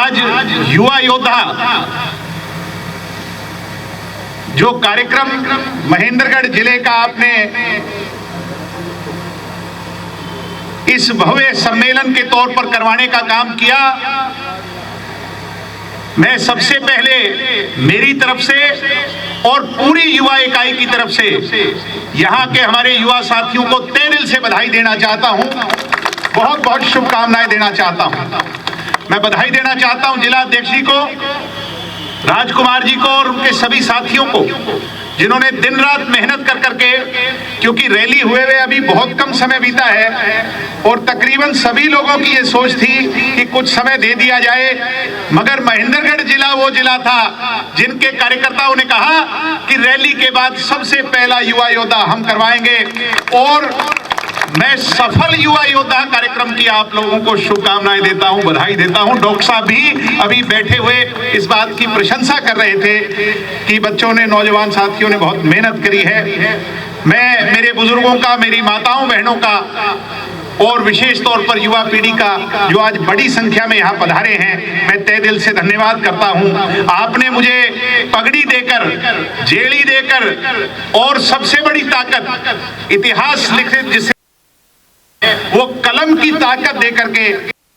आज युवा योद्धा जो कार्यक्रम महेंद्रगढ़ जिले का आपने इस भव्य सम्मेलन के तौर पर करवाने का काम किया, मैं सबसे पहले मेरी तरफ से और पूरी युवा इकाई की तरफ से यहाँ के हमारे युवा साथियों को तहे दिल से बधाई देना चाहता हूँ, बहुत बहुत शुभकामनाएं देना चाहता हूँ। मैं बधाई देना चाहता हूँ जिला अध्यक्ष जी को, राजकुमार जी को और उनके सभी साथियों को जिन्होंने दिन रात मेहनत कर करके, क्योंकि रैली हुए अभी बहुत कम समय बीता है और तकरीबन सभी लोगों की ये सोच थी कि कुछ समय दे दिया जाए, मगर महेंद्रगढ़ जिला वो जिला था जिनके कार्यकर्ताओं ने कहा कि रैली के बाद सबसे पहला युवा योद्धा हम करवाएंगे और मैं सफल युवा योद्धा कार्यक्रम की आप लोगों को शुभकामनाएं देता हूं, बधाई देता हूं। डॉक्टर साहब भी अभी बैठे हुए इस बात की प्रशंसा कर रहे थे कि बच्चों ने, नौजवान साथियों ने बहुत मेहनत करी है। मैं मेरे बुजुर्गों का, मेरी माताओं बहनों का और विशेष तौर पर युवा पीढ़ी का जो आज बड़ी संख्या में यहाँ पधारे हैं, मैं तहे दिल से धन्यवाद करता हूँ। आपने मुझे पगड़ी देकर, जेड़ी देकर और सबसे बड़ी ताकत इतिहास लिखित जिसे वो कलम की ताकत देकर के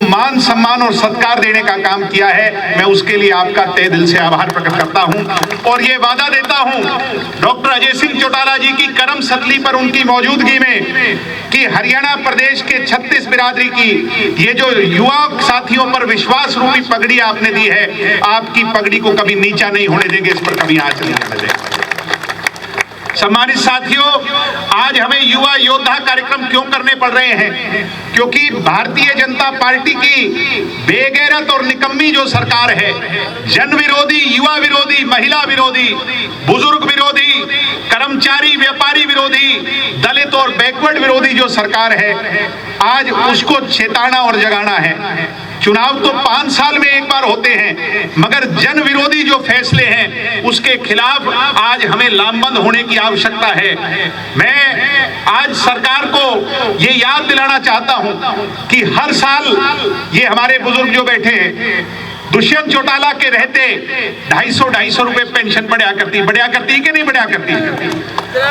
मान सम्मान और सत्कार देने का काम किया है, मैं उसके लिए आपका तहे दिल से आभार प्रकट करता हूं और ये वादा देता हूं डॉक्टर अजय सिंह चौटाला जी की करम सतली पर उनकी मौजूदगी में कि हरियाणा प्रदेश के 36 बिरादरी की ये जो युवा साथियों पर विश्वास रूपी पगड़ी आपने दी है, आपकी पगड़ी को कभी नीचा नहीं होने देंगे, इस पर कभी आंच नहीं आने देंगे। सम्मानित साथियों, आज हमें युवा योद्धा कार्यक्रम क्यों करने पड़ रहे हैं? क्योंकि भारतीय जनता पार्टी की बेगैरत और निकम्मी जो सरकार है, जन विरोधी, युवा विरोधी, महिला विरोधी, बुजुर्ग विरोधी, कर्मचारी व्यापारी विरोधी, दलित और बैकवर्ड विरोधी जो सरकार है, आज उसको चेताना और जगाना है। चुनाव तो 5 साल में एक बार होते हैं, मगर जन विरोधी जो फैसले हैं उसके खिलाफ आज हमें लामबंद होने की आवश्यकता है। मैं आज सरकार को ये याद दिलाना चाहता हूं कि हर साल ये हमारे बुजुर्ग जो बैठे हैं, दुष्यंत चौटाला के रहते 250 रुपए पेंशन बढ़िया करती कि नहीं बढ़िया करती?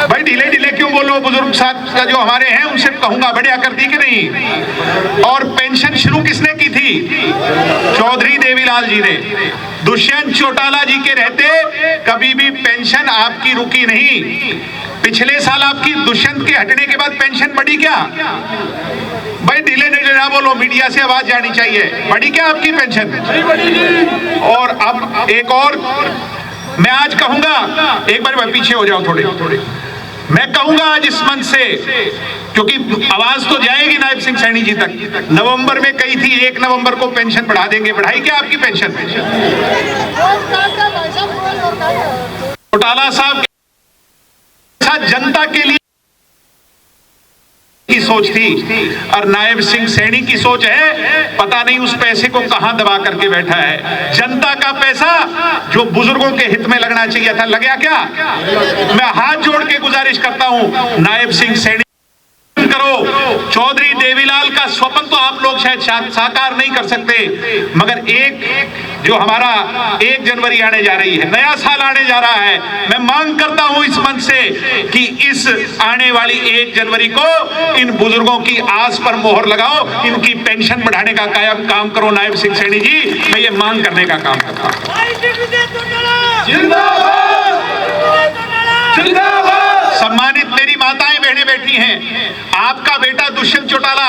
भाई ढीले ढीले क्यों बोलो, बुजुर्ग साथ जो हमारे हैं उनसे कहूंगा बढ़िया करती कि नहीं? और पेंशन शुरू किसने की थी? चौधरी देवीलाल जी ने। दुष्यंत चौटाला जी के रहते कभी भी पेंशन आपकी रुकी नहीं। पिछले साल आपकी दुष्यंत के हटने के बाद पेंशन बढ़ी क्या? भाई ढीले ढीले ना बोलो, मीडिया से आवाज जानी चाहिए। बढ़ी क्या आपकी पेंशन? और अब एक और मैं आज कहूंगा, एक बार मैं पीछे हो जाऊं थोड़े, मैं कहूंगा आज इस मंच से, क्योंकि आवाज तो जाएगी नायब सिंह सैनी जी तक। नवंबर में कही थी 1 नवंबर को पेंशन बढ़ा देंगे, बढ़ाई क्या आपकी पेंशन? चौटाला साहब जनता के लिए की सोच थी और नायब सिंह सैनी की सोच है, पता नहीं उस पैसे को कहां दबा करके बैठा है। जनता का पैसा जो बुजुर्गों के हित में लगना चाहिए था, लगा क्या? मैं हाथ जोड़ के गुजारिश करता हूं, नायब सिंह सैनी करो। चौधरी देवीलाल का स्वप्न तो आप लोग शायद साकार नहीं कर सकते, मगर एक जो हमारा 1 जनवरी आने जा रही है, नया साल आने जा रहा है, मैं मांग करता हूं इस मंच से कि इस आने वाली 1 जनवरी को इन बुजुर्गों की आस पर मोहर लगाओ, इनकी पेंशन बढ़ाने का कायम काम करो। नायब सिंह सैनी जी, मैं ये मांग करने का काम करता हूं। सम्मानित मेरी माताएं बहनें बैठी हैं, आपका बेटा दुष्यंत चौटाला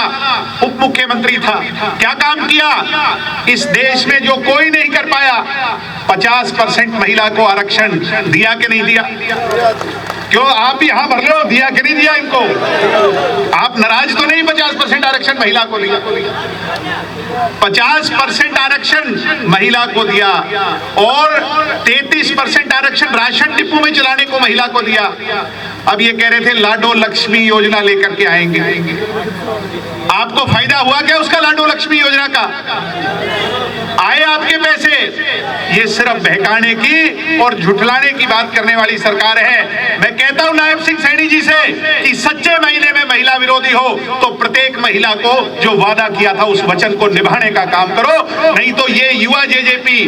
उप मुख्यमंत्री था, क्या काम किया? इस देश में जो कोई नहीं कर पाया, 50% महिला को आरक्षण दिया कि नहीं दिया? क्यों आप भी यहां भर लो, दिया कि नहीं दिया इनको? आप नाराज तो नहीं? 50% आरक्षण महिला को दिया, 50% आरक्षण महिला को दिया और 33% आरक्षण राशन डिपो में चलाने को महिला को दिया। अब ये कह रहे थे लाडो लक्ष्मी योजना लेकर के आएंगे। आपको फायदा हुआ क्या उसका? लाडो लक्ष्मी योजना का आए आपके पैसे? ये सिर्फ बहकाने की और झुठलाने की बात करने वाली सरकार है। मैं कह कहता हूं नायब सिंह सैनी जी से कि सच्चे महीने में महिला विरोधी हो तो प्रत्येक महिला को जो वादा किया था उस वचन को निभाने का काम करो, नहीं तो ये युवा जेजेपी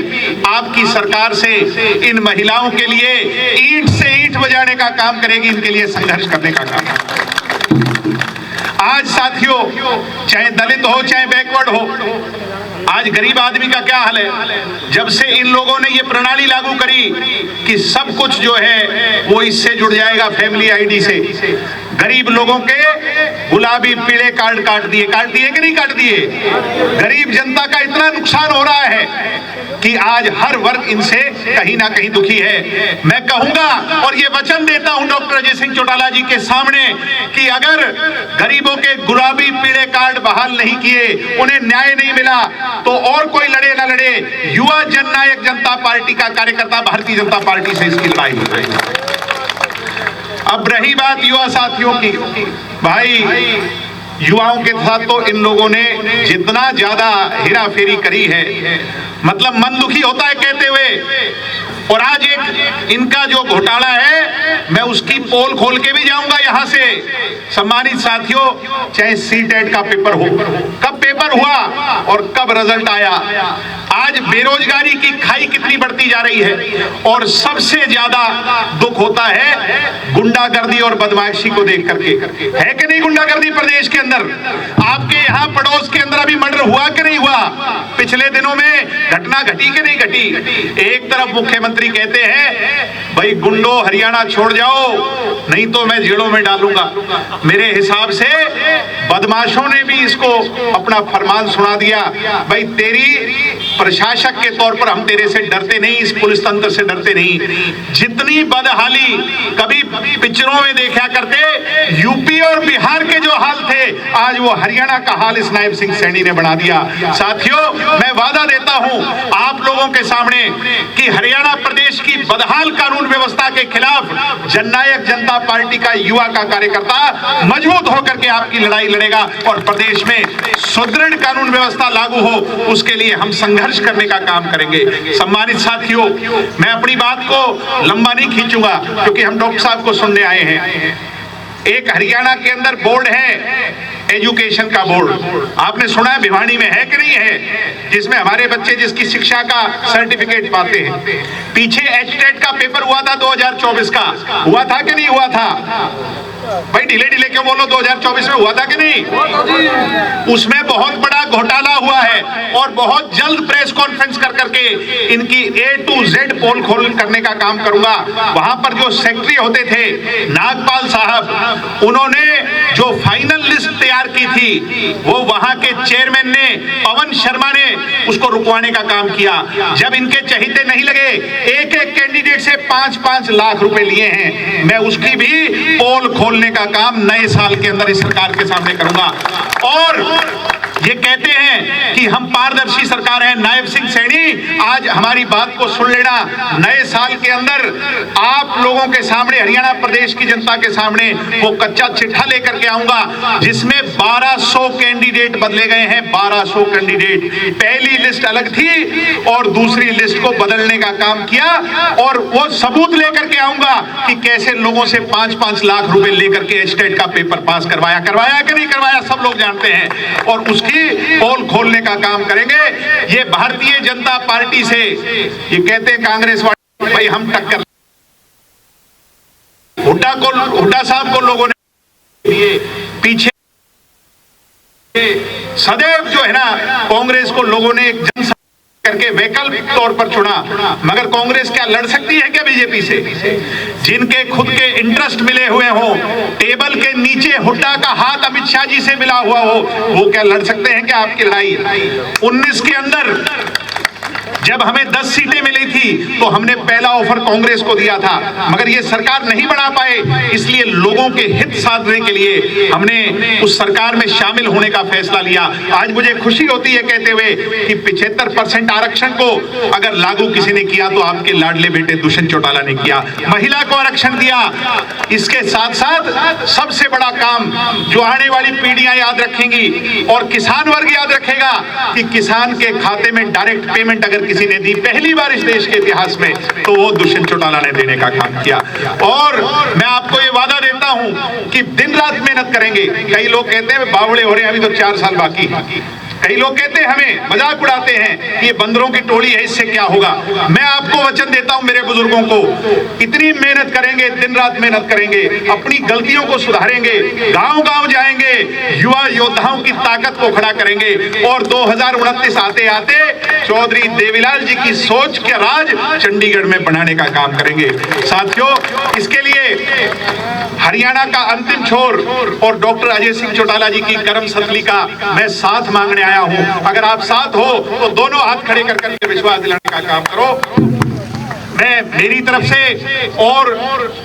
आपकी सरकार से इन महिलाओं के लिए ईंट से ईंट बजाने का काम करेगी, इनके लिए संघर्ष करने का काम। आज साथियों, चाहे दलित हो चाहे बैकवर्ड हो, आज गरीब आदमी का क्या हाल है। जब से इन लोगों ने ये प्रणाली लागू करी कि सब कुछ जो है वो इससे जुड़ जाएगा, फैमिली आईडी से, गरीब लोगों के गुलाबी पीले कार्ड काट दिए कि नहीं काट दिए। गरीब जनता का इतना नुकसान हो रहा है कि आज हर वर्ग इनसे कहीं ना कहीं दुखी है। मैं कहूंगा और ये वचन देता हूं डॉक्टर अजय सिंह चौटाला जी के सामने कि अगर गरीबों के गुलाबी पीले कार्ड बहाल नहीं किए, उन्हें न्याय नहीं मिला, तो और कोई लड़े ना लड़े, युवा जननायक जनता पार्टी का कार्यकर्ता भारतीय जनता पार्टी से इसकी लड़ाई लड़ेगा। अब रही बात युवा साथियों की, भाई युवाओं के साथ तो इन लोगों ने जितना ज्यादा हेराफेरी करी है, मतलब मन दुखी होता है कहते हुए। और आज एक इनका जो घोटाला है, मैं उसकी पोल खोल के भी जाऊंगा यहां से। सम्मानित साथियों, चाहे सीटेट का पेपर हो, कब पेपर हुआ और कब रिजल्ट आया, आज बेरोजगारी की खाई कितनी बढ़ती जा रही है। और सबसे ज्यादा दुख होता है गुंडागर्दी और बदमाशी को देख करके। है कि नहीं गुंडागर्दी प्रदेश के अंदर? आपके यहाँ पड़ोस के अंदर अभी मर्डर हुआ कि नहीं हुआ? पिछले दिनों में घटना घटी कि नहीं घटी? एक तरफ मुख्यमंत्री कहते हैं भाई गुंडो हरियाणा छोड़ जाओ नहीं तो मैं जेलों में डालूंगा। मेरे हिसाब से बदमाशों ने भी इसको अपना फरमान सुना दिया, भाई तेरी प्रशासक के तौर पर हम तेरे से डरते नहीं, इस पुलिस तंत्र से डरते नहीं। जितनी बदहाली कभी पिक्चरों में देखा करते, यूपी और बिहार के जो हाल थे, आज वो हरियाणा का हाल इस नायब सिंह सैनी ने बना दिया। साथियों, मैं वादा देता हूं आप लोगों के सामने कि हरियाणा प्रदेश की बदहाल कानून व्यवस्था के खिलाफ जननायक जनता पार्टी का युवा का कार्यकर्ता मजबूत होकर के आपकी लड़ाई लड़ेगा और प्रदेश में सुदृढ़ कानून व्यवस्था लागू हो, उसके लिए हम संघर्ष करने का काम करेंगे। सम्मानित साथियों, मैं अपनी बात को लंबा नहीं खींचूंगा क्योंकि हम डॉक्टर साहब को सुनने आए हैं। एक हरियाणा के अंदर बोर्ड है एजुकेशन का बोर्ड, आपने सुना है भिवानी में है कि नहीं है, जिसमें हमारे बच्चे जिसकी शिक्षा का सर्टिफिकेट पाते हैं। पीछे एचटेट का पेपर हुआ था 2024 का, हुआ था कि नहीं हुआ था? भाई ढीले ढीले क्यों बोलो, 2024 में हुआ था कि नहीं? उसमें बहुत बड़ा घोटाला हुआ है और बहुत जल्द प्रेस कॉन्फ्रेंस कर करके इनकी A to Z पोल खोल करने का काम करूंगा। वहां पर जो सेक्रेटरी होते थे नागपाल साहब, उन्होंने जो फाइनल लिस्ट तैयार की थी वो वहां के चेयरमैन ने, पवन शर्मा ने उसको रुकवाने का काम किया। जब इनके चहीते नहीं लगे, एक एक कैंडिडेट से 5-5 लाख रुपए लिए हैं। मैं उसकी भी पोल खोलने का काम नए साल के अंदर इस सरकार के सामने करूंगा। और ये कहते हैं कि हम पारदर्शी सरकार है। नायब सिंह सैनी, आज हमारी बात को सुन लेना, नए साल के अंदर आप लोगों के सामने, हरियाणा प्रदेश की जनता के सामने वो कच्चा चिट्ठा लेकर के आऊंगा जिसमें 1200 कैंडिडेट बदले गए हैं। 1200 कैंडिडेट, पहली लिस्ट अलग थी और दूसरी लिस्ट को बदलने का काम किया और वो सबूत लेकर के आऊंगा कि कैसे लोगों से 5-5 लाख रुपए लेकर के स्टेट का पेपर पास करवाया कि नहीं करवाया, सब लोग जानते हैं। और उसकी पोल खोलने का काम करेंगे। ये भारतीय जनता पार्टी से, ये कहते हैं कांग्रेस वाले भाई हम टक्कर, हुड्डा साहब को लोगों ने पीछे सदैव जो है ना, कांग्रेस को लोगों ने एक जन करके वैकल्पिक तौर पर चुना, मगर कांग्रेस क्या लड़ सकती है क्या बीजेपी से? जिनके खुद के इंटरेस्ट मिले हुए हो, टेबल के नीचे हुड्डा का हाथ अमित शाह जी से मिला हुआ हो, वो क्या लड़ सकते हैं क्या आपकी लड़ाई? 19 के अंदर जब हमें 10 सीटें मिली थी तो हमने पहला ऑफर कांग्रेस को दिया था, मगर ये सरकार नहीं बना पाए, इसलिए लोगों के हित साधने के लिए हमने उस सरकार में शामिल होने का फैसला लिया। आज मुझे खुशी होती है कहते हुए कि 75 75% आरक्षण को अगर लागू किसी ने किया तो आपके लाडले बेटे दुष्यंत चौटाला ने किया। महिला को आरक्षण दिया। इसके साथ साथ सबसे बड़ा काम जो आने वाली पीढ़ियां याद रखेंगी और किसान वर्ग याद रखेगा कि किसान के खाते में डायरेक्ट पेमेंट अगर किसी ने दी पहली बार इस देश के इतिहास में, तो वो दुष्यंत चौटाला ने देने का काम किया। और मैं आपको ये वादा देता हूं कि दिन रात मेहनत करेंगे। कई लोग कहते हैं बावड़े हो रहे हैं, अभी तो 4 साल बाकी है। कई लोग कहते हैं, हमें मजाक उड़ाते हैं कि ये बंदरों की टोली है, इससे क्या होगा। मैं आपको वचन देता हूं मेरे बुजुर्गों को, इतनी मेहनत करेंगे, दिन रात मेहनत करेंगे, अपनी गलतियों को सुधारेंगे, गांव-गांव जाएंगे, युवा योद्धाओं की ताकत को खड़ा करेंगे और 2029 आते आते चौधरी देवीलाल जी की सोच के राज चंडीगढ़ में बनाने का काम करेंगे। साथियों, इसके लिए हरियाणा का अंतिम छोर और डॉक्टर अजय सिंह चौटाला जी की कर्म सतली का मैं साथ मांगने आया हूं। अगर आप साथ हो तो दोनों हाथ खड़े कर करके विश्वास दिलाने का काम करो। मैं मेरी तरफ से और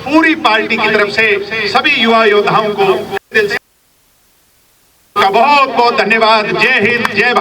पूरी पार्टी की तरफ से सभी युवा योद्धाओं को दिल से बहुत बहुत धन्यवाद। जय हिंद, जय भारत।